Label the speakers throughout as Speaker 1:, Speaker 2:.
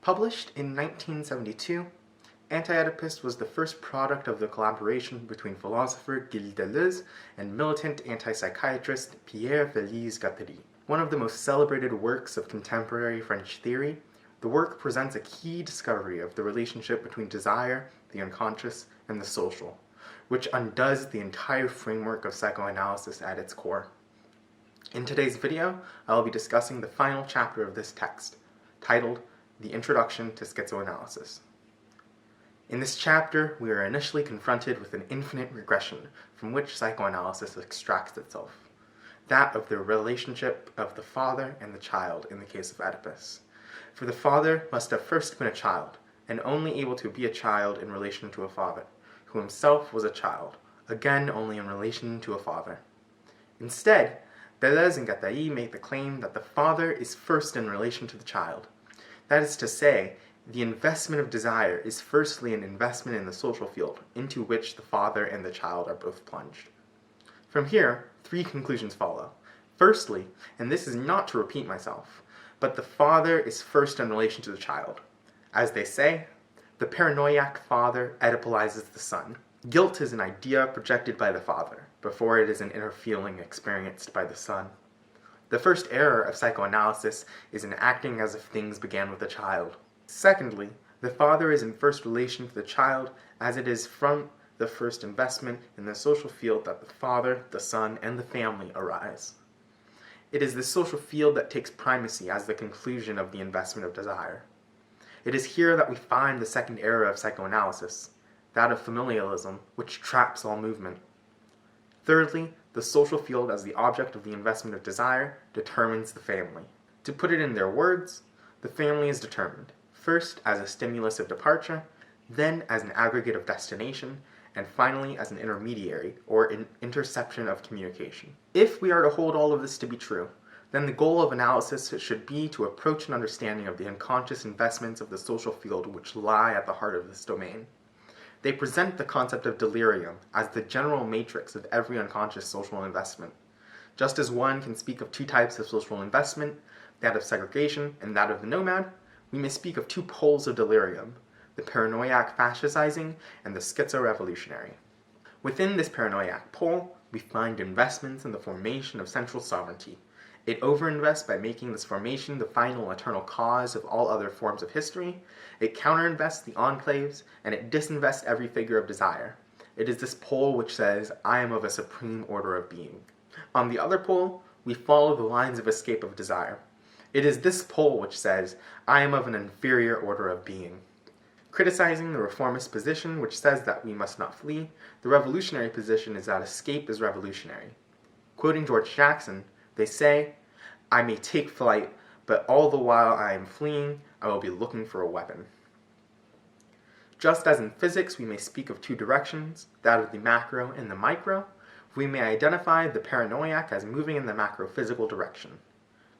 Speaker 1: Published in 1972, Anti-Oedipus was the first product of the collaboration between philosopher Gilles Deleuze and militant anti-psychiatrist Pierre-Felix Guattari. One of the most celebrated works of contemporary French theory, the work presents a key discovery of the relationship between desire, the unconscious, and the social, which undoes the entire framework of psychoanalysis at its core. In today's video, I will be discussing the final chapter of this text, titled The Introduction to Schizoanalysis. In this chapter, we are initially confronted with an infinite regression from which psychoanalysis extracts itself, that of the relationship of the father and the child in the case of Oedipus. For the father must have first been a child, and only able to be a child in relation to a father, who himself was a child, again only in relation to a father. Instead, Deleuze and Guattari make the claim that the father is first in relation to the child. That is to say, the investment of desire is firstly an investment in the social field, into which the father and the child are both plunged. From here, three conclusions follow. Firstly, and this is not to repeat myself, but the father is first in relation to the child. As they say, the paranoiac father Oedipalizes the son. Guilt is an idea projected by the father, before it is an inner feeling experienced by the son. The first error of psychoanalysis is in acting as if things began with the child. Secondly, the father is in first relation to the child, as it is from the first investment in the social field that the father, the son, and the family arise. It is the social field that takes primacy as the conclusion of the investment of desire. It is here that we find the second error of psychoanalysis, that of familialism, which traps all movement. Thirdly, the social field as the object of the investment of desire determines the family. To put it in their words, the family is determined, first as a stimulus of departure, then as an aggregate of destination, and finally as an intermediary, or an interception of communication. If we are to hold all of this to be true, then the goal of analysis should be to approach an understanding of the unconscious investments of the social field which lie at the heart of this domain. They present the concept of delirium as the general matrix of every unconscious social investment. Just as one can speak of two types of social investment, that of segregation and that of the nomad, we may speak of two poles of delirium, the paranoiac fascizing and the schizo-revolutionary. Within this paranoiac pole, we find investments in the formation of central sovereignty. It overinvests by making this formation the final eternal cause of all other forms of history. It counterinvests the enclaves, and it disinvests every figure of desire. It is this pole which says, I am of a supreme order of being. On the other pole, we follow the lines of escape of desire. It is this pole which says, I am of an inferior order of being. Criticizing the reformist position which says that we must not flee, the revolutionary position is that escape is revolutionary. Quoting George Jackson, they say, I may take flight, but all the while I am fleeing, I will be looking for a weapon. Just as in physics we may speak of two directions, that of the macro and the micro, we may identify the paranoiac as moving in the macro-physical direction.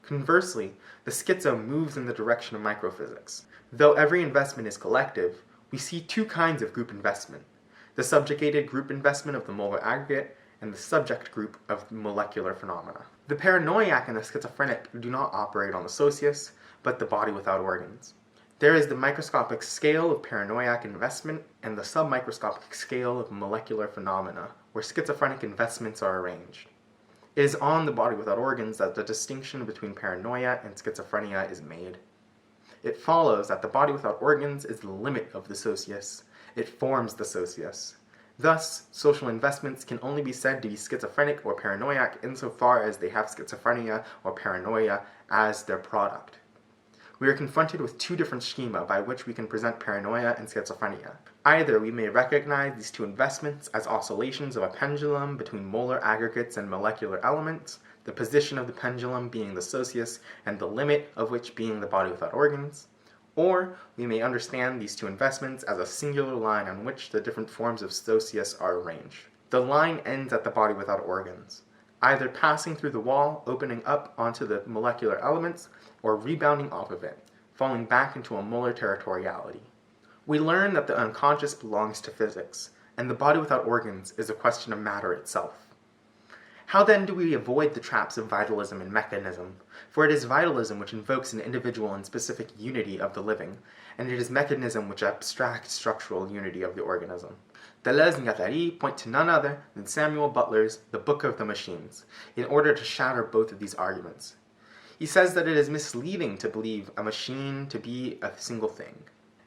Speaker 1: Conversely, the schizo moves in the direction of microphysics. Though every investment is collective, we see two kinds of group investment, the subjugated group investment of the molar aggregate and the subject group of molecular phenomena. The paranoiac and the schizophrenic do not operate on the socius, but the body without organs. There is the microscopic scale of paranoiac investment and the submicroscopic scale of molecular phenomena, where schizophrenic investments are arranged. It is on the body without organs that the distinction between paranoia and schizophrenia is made. It follows that the body without organs is the limit of the socius. It forms the socius. Thus, social investments can only be said to be schizophrenic or paranoiac insofar as they have schizophrenia or paranoia as their product. We are confronted with two different schema by which we can present paranoia and schizophrenia. Either we may recognize these two investments as oscillations of a pendulum between molar aggregates and molecular elements, the position of the pendulum being the socius and the limit of which being the body without organs, or we may understand these two investments as a singular line on which the different forms of socius are arranged. The line ends at the body without organs, either passing through the wall, opening up onto the molecular elements, or rebounding off of it, falling back into a molar territoriality. We learn that the unconscious belongs to physics, and the body without organs is a question of matter itself. How then do we avoid the traps of vitalism and mechanism? For it is vitalism which invokes an individual and specific unity of the living, and it is mechanism which abstracts structural unity of the organism. Deleuze and Guattari point to none other than Samuel Butler's The Book of the Machines, in order to shatter both of these arguments. He says that it is misleading to believe a machine to be a single thing.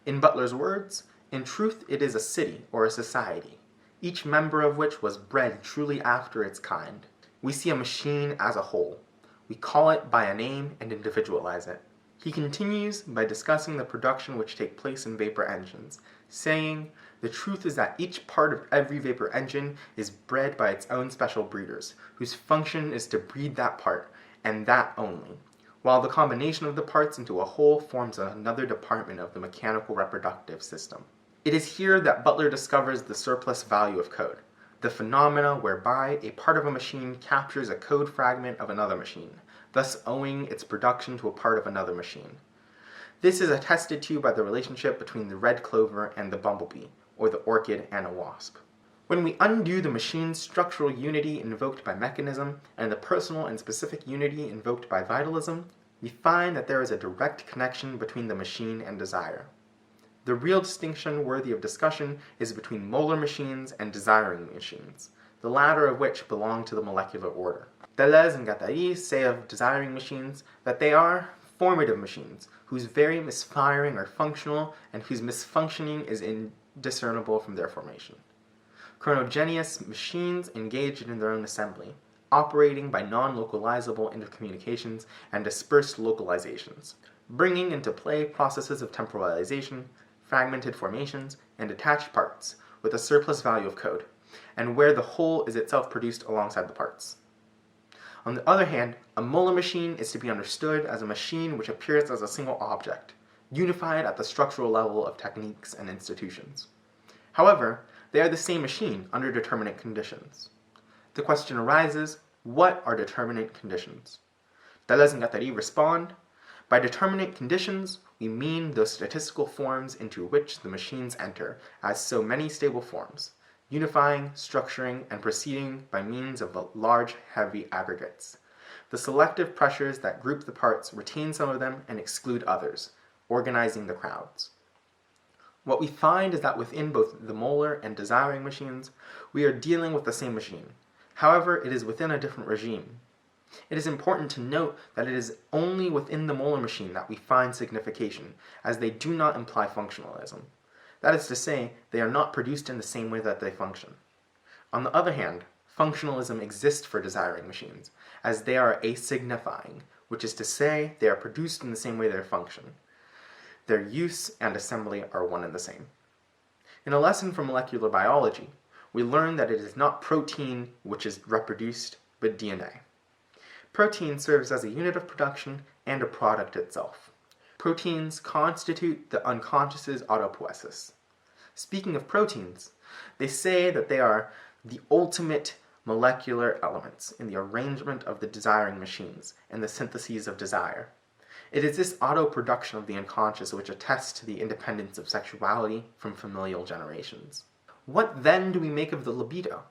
Speaker 1: In Butler's words, in truth it is a city or a society, each member of which was bred truly after its kind. We see a machine as a whole. We call it by a name and individualize it. He continues by discussing the production which take place in vapor engines, saying, the truth is that each part of every vapor engine is bred by its own special breeders, whose function is to breed that part, and that only, while the combination of the parts into a whole forms another department of the mechanical reproductive system. It is here that Butler discovers the surplus value of code, the phenomena whereby a part of a machine captures a code fragment of another machine, thus owing its production to a part of another machine. This is attested to by the relationship between the red clover and the bumblebee, or the orchid and a wasp. When we undo the machine's structural unity invoked by mechanism and the personal and specific unity invoked by vitalism, we find that there is a direct connection between the machine and desire. The real distinction worthy of discussion is between molar machines and desiring machines, the latter of which belong to the molecular order. Deleuze and Guattari say of desiring machines that they are formative machines, whose very misfiring are functional and whose misfunctioning is indiscernible from their formation. Chronogenous machines engaged in their own assembly, operating by non-localizable intercommunications and dispersed localizations, bringing into play processes of temporalization, fragmented formations, and attached parts, with a surplus value of code, and where the whole is itself produced alongside the parts. On the other hand, a molar machine is to be understood as a machine which appears as a single object, unified at the structural level of techniques and institutions. However, they are the same machine under determinate conditions. The question arises, what are determinate conditions? Deleuze and Guattari respond, by determinate conditions, we mean those statistical forms into which the machines enter as so many stable forms, unifying, structuring, and proceeding by means of large, heavy aggregates. The selective pressures that group the parts retain some of them and exclude others, organizing the crowds. What we find is that within both the molar and desiring machines, we are dealing with the same machine. However, it is within a different regime. It is important to note that it is only within the molar machine that we find signification, as they do not imply functionalism. That is to say, they are not produced in the same way that they function. On the other hand, functionalism exists for desiring machines, as they are asignifying, which is to say, they are produced in the same way they function. Their use and assembly are one and the same. In a lesson from molecular biology, we learn that it is not protein which is reproduced, but DNA. Protein serves as a unit of production and a product itself. Proteins constitute the unconscious's autopoiesis. Speaking of proteins, they say that they are the ultimate molecular elements in the arrangement of the desiring machines and the syntheses of desire. It is this auto-production of the unconscious which attests to the independence of sexuality from familial generations. What then do we make of the libido?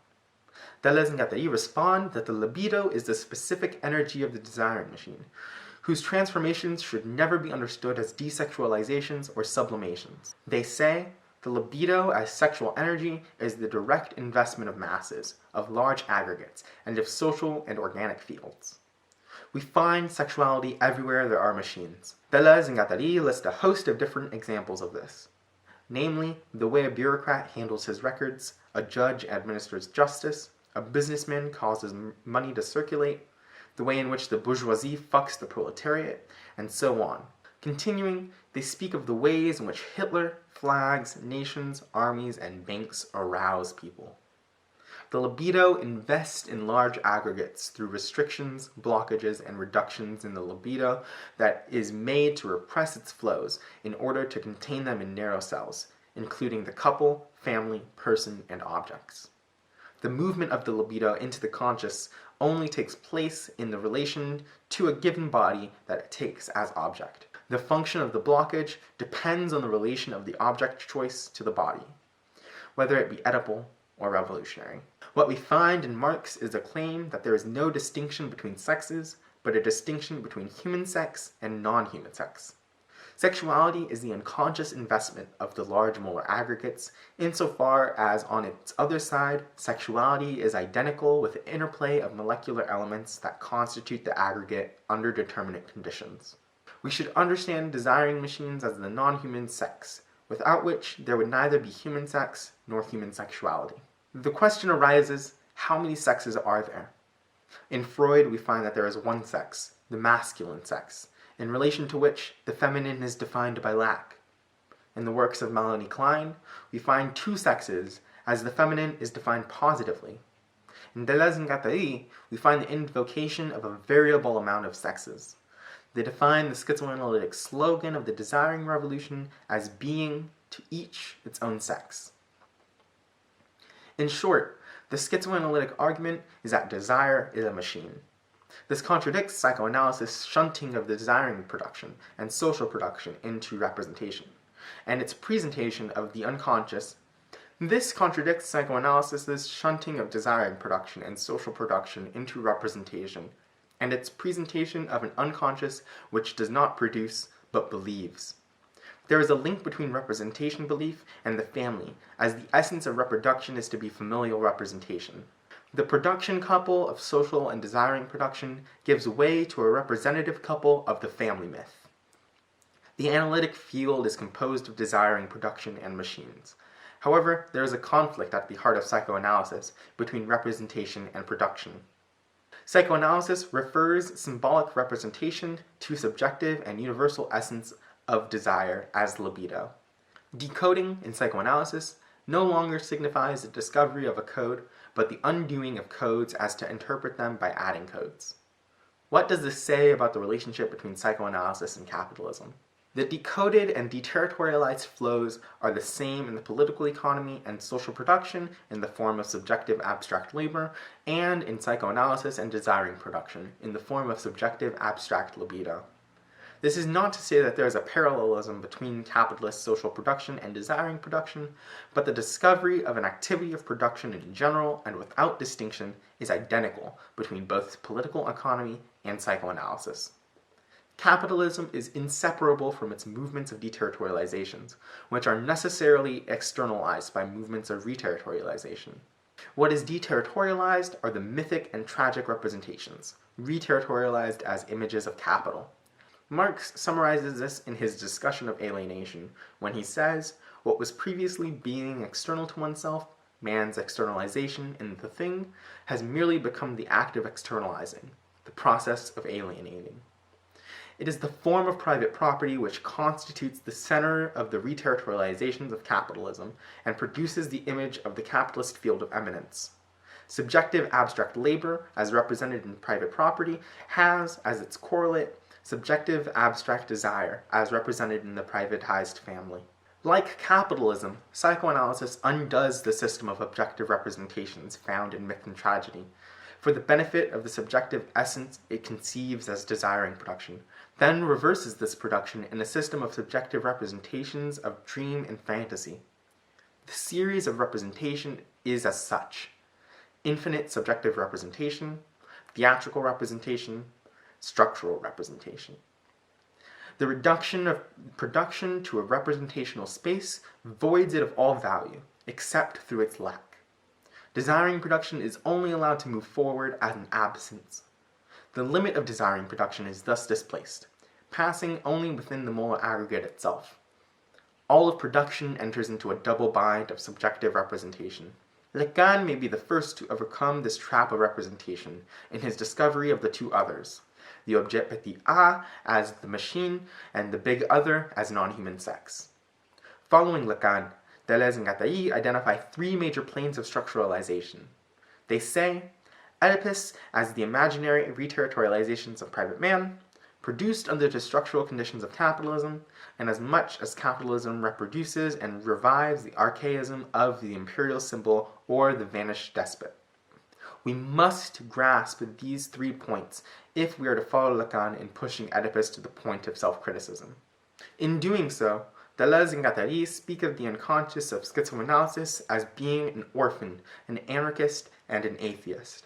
Speaker 1: Deleuze and Guattari respond that the libido is the specific energy of the desiring machine, whose transformations should never be understood as desexualizations or sublimations. They say the libido as sexual energy is the direct investment of masses, of large aggregates, and of social and organic fields. We find sexuality everywhere there are machines. Deleuze and Guattari list a host of different examples of this, namely the way a bureaucrat handles his records, a judge administers justice, a businessman causes money to circulate, the way in which the bourgeoisie fucks the proletariat, and so on. Continuing, they speak of the ways in which Hitler, flags, nations, armies, and banks arouse people. The libido invests in large aggregates through restrictions, blockages, and reductions in the libido that is made to repress its flows in order to contain them in narrow cells, including the couple, family, person, and objects. The movement of the libido into the conscious only takes place in the relation to a given body that it takes as object. The function of the blockage depends on the relation of the object choice to the body, whether it be Oedipal or revolutionary. What we find in Marx is a claim that there is no distinction between sexes, but a distinction between human sex and non-human sex. Sexuality is the unconscious investment of the large molar aggregates, insofar as on its other side, sexuality is identical with the interplay of molecular elements that constitute the aggregate under determinate conditions. We should understand desiring machines as the non-human sex, without which there would neither be human sex nor human sexuality. The question arises, how many sexes are there? In Freud, we find that there is one sex, the masculine sex, in relation to which the feminine is defined by lack. In the works of Melanie Klein, we find two sexes, as the feminine is defined positively. In Deleuze and Guattari, we find the invocation of a variable amount of sexes. They define the schizoanalytic slogan of the desiring revolution as being, to each, its own sex. In short, the schizoanalytic argument is that desire is a machine. This contradicts psychoanalysis' shunting of the desiring production and social production into representation, and its presentation of the unconscious. This contradicts psychoanalysis' shunting of desiring production and social production into representation, and its presentation of an unconscious which does not produce, but believes. There is a link between representation belief and the family, as the essence of reproduction is to be familial representation. The production couple of social and desiring production gives way to a representative couple of the family myth. The analytic field is composed of desiring production and machines. However, there is a conflict at the heart of psychoanalysis between representation and production. Psychoanalysis refers symbolic representation to subjective and universal essence of desire as libido. Decoding in psychoanalysis no longer signifies the discovery of a code, but the undoing of codes as to interpret them by adding codes. What does this say about the relationship between psychoanalysis and capitalism? The decoded and deterritorialized flows are the same in the political economy and social production in the form of subjective abstract labor, and in psychoanalysis and desiring production in the form of subjective abstract libido. This is not to say that there is a parallelism between capitalist social production and desiring production, but the discovery of an activity of production in general and without distinction is identical between both political economy and psychoanalysis. Capitalism is inseparable from its movements of deterritorializations, which are necessarily externalized by movements of reterritorialization. What is deterritorialized are the mythic and tragic representations, reterritorialized as images of capital. Marx summarizes this in his discussion of alienation, when he says, what was previously being external to oneself, man's externalization in the thing, has merely become the act of externalizing, the process of alienating. It is the form of private property which constitutes the center of the reterritorializations of capitalism and produces the image of the capitalist field of eminence. Subjective abstract labor, as represented in private property, has, as its correlate, subjective abstract desire, as represented in the privatized family. Like capitalism, psychoanalysis undoes the system of objective representations found in myth and tragedy. For the benefit of the subjective essence it conceives as desiring production, then reverses this production in a system of subjective representations of dream and fantasy. The series of representation is as such: infinite subjective representation, theatrical representation, structural representation. The reduction of production to a representational space voids it of all value, except through its lack. Desiring production is only allowed to move forward as an absence. The limit of desiring production is thus displaced, passing only within the molar aggregate itself. All of production enters into a double bind of subjective representation. Lacan may be the first to overcome this trap of representation in his discovery of the two others, the objet petit a as the machine and the big other as non-human sex. Following Lacan, Deleuze and Guattari identify three major planes of structuralization. They say, Oedipus as the imaginary reterritorializations of private man, produced under the structural conditions of capitalism, and as much as capitalism reproduces and revives the archaism of the imperial symbol or the vanished despot. We must grasp these 3 points if we are to follow Lacan in pushing Oedipus to the point of self-criticism. In doing so, Deleuze and Guattari speak of the unconscious of schizoanalysis as being an orphan, an anarchist, and an atheist.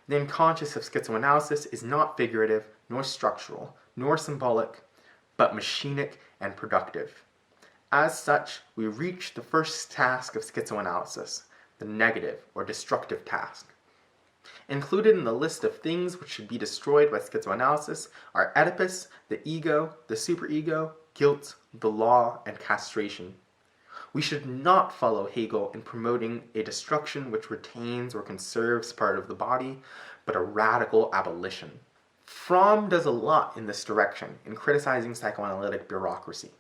Speaker 1: The unconscious of schizoanalysis is not figurative, nor structural, nor symbolic, but machinic and productive. As such, we reach the first task of schizoanalysis, the negative or destructive task. Included in the list of things which should be destroyed by schizoanalysis are Oedipus, the ego, the superego, guilt, the law, and castration. We should not follow Hegel in promoting a destruction which retains or conserves part of the body, but a radical abolition. Fromm does a lot in this direction in criticizing psychoanalytic bureaucracy.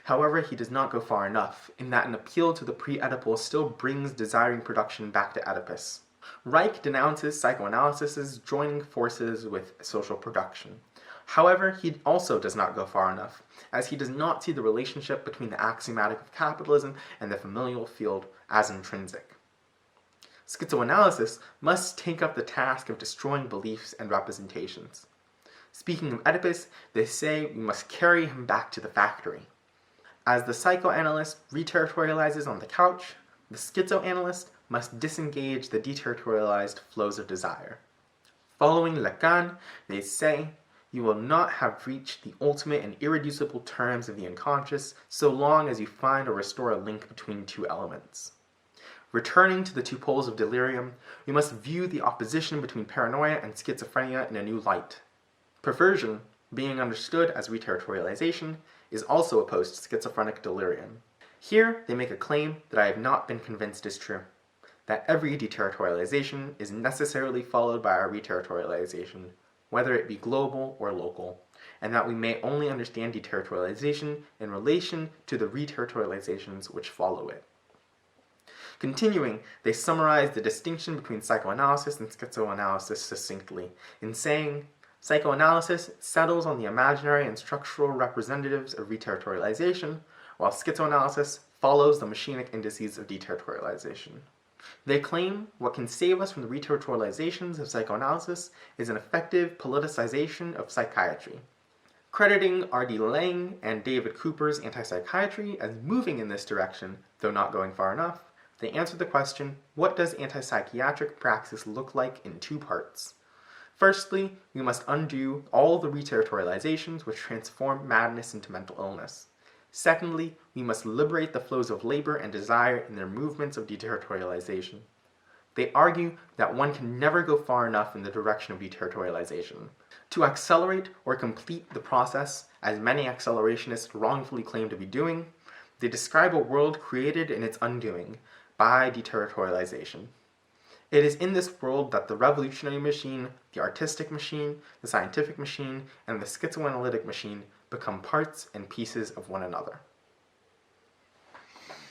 Speaker 1: However, he does not go far enough, in that an appeal to the pre-Oedipal still brings desiring production back to Oedipus. Reich denounces psychoanalysis as joining forces with social production. However, he also does not go far enough, as he does not see the relationship between the axiomatic of capitalism and the familial field as intrinsic. Schizoanalysis must take up the task of destroying beliefs and representations. Speaking of Oedipus, they say we must carry him back to the factory. As the psychoanalyst reterritorializes on the couch, the schizoanalyst must disengage the deterritorialized flows of desire. Following Lacan, they say, you will not have reached the ultimate and irreducible terms of the unconscious so long as you find or restore a link between two elements. Returning to the two poles of delirium, we must view the opposition between paranoia and schizophrenia in a new light. Perversion, being understood as reterritorialization, is also opposed to schizophrenic delirium. Here, they make a claim that I have not been convinced is true, that every deterritorialization is necessarily followed by a reterritorialization, whether it be global or local, and that we may only understand deterritorialization in relation to the reterritorializations which follow it. Continuing, they summarize the distinction between psychoanalysis and schizoanalysis succinctly, in saying, psychoanalysis settles on the imaginary and structural representatives of reterritorialization, while schizoanalysis follows the machinic indices of deterritorialization. They claim what can save us from the reterritorializations of psychoanalysis is an effective politicization of psychiatry. Crediting R.D. Laing and David Cooper's anti-psychiatry as moving in this direction, though not going far enough, they answer the question, what does anti-psychiatric praxis look like in two parts? Firstly, we must undo all the reterritorializations which transform madness into mental illness. Secondly, we must liberate the flows of labor and desire in their movements of deterritorialization. They argue that one can never go far enough in the direction of deterritorialization. To accelerate or complete the process, as many accelerationists wrongfully claim to be doing, they describe a world created in its undoing by deterritorialization. It is in this world that the revolutionary machine, the artistic machine, the scientific machine, and the schizoanalytic machine become parts and pieces of one another.